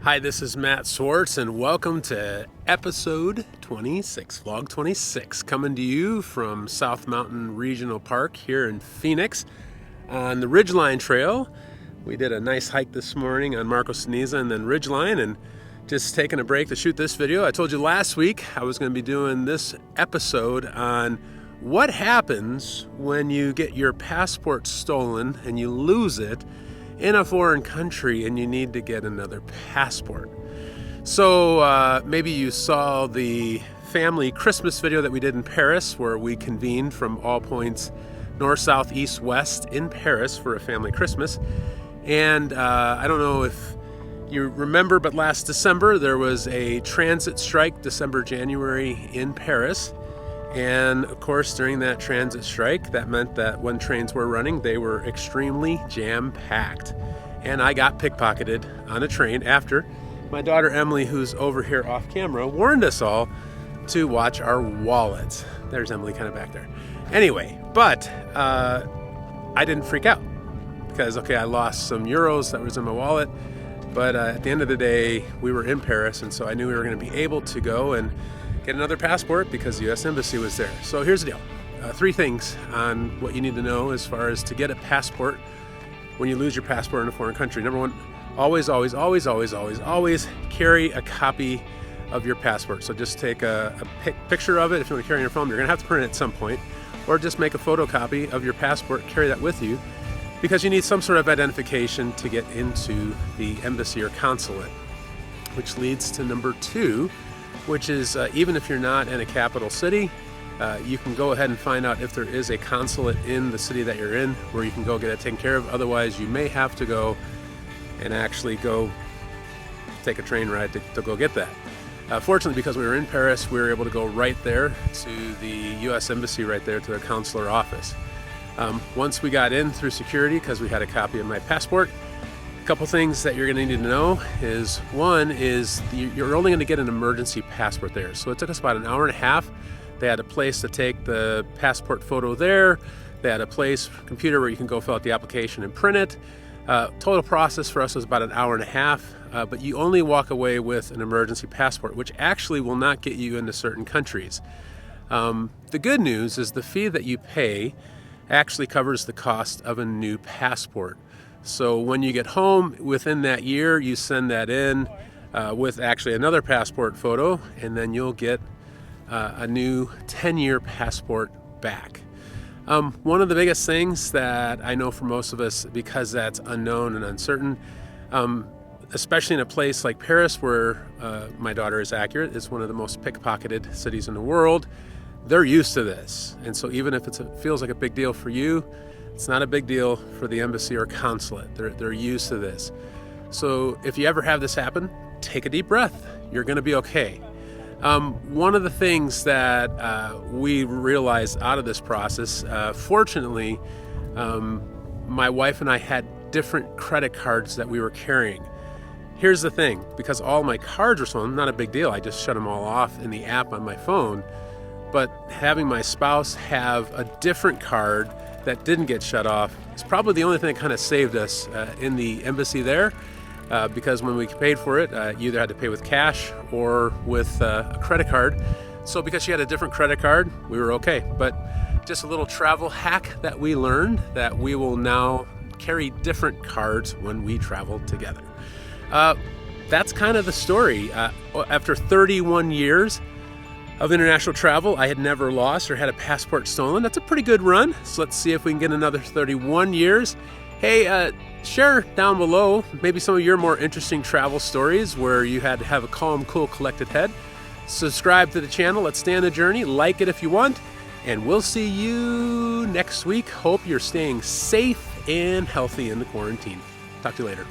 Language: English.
Hi, this is Matt Swartz, and welcome to episode 26, vlog 26, coming to you from South Mountain Regional Park here in Phoenix on the Ridgeline Trail. We did a nice hike this morning on Marco Ceniza and then Ridgeline, and just taking a break to shoot this video. I told you last week I was going to be doing this episode on what happens when you get your passport stolen and you lose it in a foreign country and you need to get another passport. So maybe you saw the family Christmas video that we did in Paris, where we convened from all points north, south, east, west in Paris for a family Christmas. And I don't know if you remember, but last December there was a transit strike, December-January in Paris. And of course, during that transit strike, that meant that when trains were running, they were extremely jam-packed. And I got pickpocketed on a train after my daughter Emily, who's over here off camera, warned us all to watch our wallets. There's Emily kind of back there. Anyway, but I didn't freak out because, okay, I lost some euros that was in my wallet. But at the end of the day, we were in Paris, and so I knew we were going to be able to go and get another passport because the U.S. Embassy was there. So here's the deal. 3 things on what you need to know as far as to get a passport when you lose your passport in a foreign country. Number 1, always carry a copy of your passport. So just take a picture of it. If you want to carry it on your phone, you're going to have to print it at some point. Or just make a photocopy of your passport, carry that with you, because you need some sort of identification to get into the embassy or consulate. Which leads to number 2, which is even if you're not in a capital city, you can go ahead and find out if there is a consulate in the city that you're in where you can go get it taken care of. Otherwise, you may have to go and actually go take a train ride to go get that. Fortunately, because we were in Paris, we were able to go right there to the U.S. Embassy right there to the consular office. Once we got in through security, because we had a copy of my passport, a couple things that you're going to need to know is, one is you're only going to get an emergency passport there. So it took us about an hour and a half. They had a place to take the passport photo there. They had a computer where you can go fill out the application and print it. Total process for us was about an hour and a half, but you only walk away with an emergency passport, which actually will not get you into certain countries. The good news is the fee that you pay actually covers the cost of a new passport. So when you get home within that year, you send that in with actually another passport photo, and then you'll get a new 10-year passport back. One of the biggest things that I know for most of us, because that's unknown and uncertain, especially in a place like Paris where my daughter is accurate, it's one of the most pickpocketed cities in the world, they're used to this. And so even if it feels like a big deal for you, it's not a big deal for the embassy or consulate. They're used to this. So if you ever have this happen, take a deep breath. You're going to be okay. One of the things that we realized out of this process, fortunately, my wife and I had different credit cards that we were carrying. Here's the thing, because all my cards were stolen, not a big deal. I just shut them all off in the app on my phone. But having my spouse have a different card that didn't get shut off is probably the only thing that kind of saved us in the embassy there, because when we paid for it, you either had to pay with cash or with a credit card. So because she had a different credit card, we were okay. But just a little travel hack that we learned, that we will now carry different cards when we travel together. That's kind of the story. After 31 years of international travel, I had never lost or had a passport stolen. That's a pretty good run. So let's see if we can get another 31 years. Hey, share down below maybe some of your more interesting travel stories where you had to have a calm, cool, collected head. Subscribe to the channel. Let's stay on the journey. Like it if you want. And we'll see you next week. Hope you're staying safe and healthy in the quarantine. Talk to you later.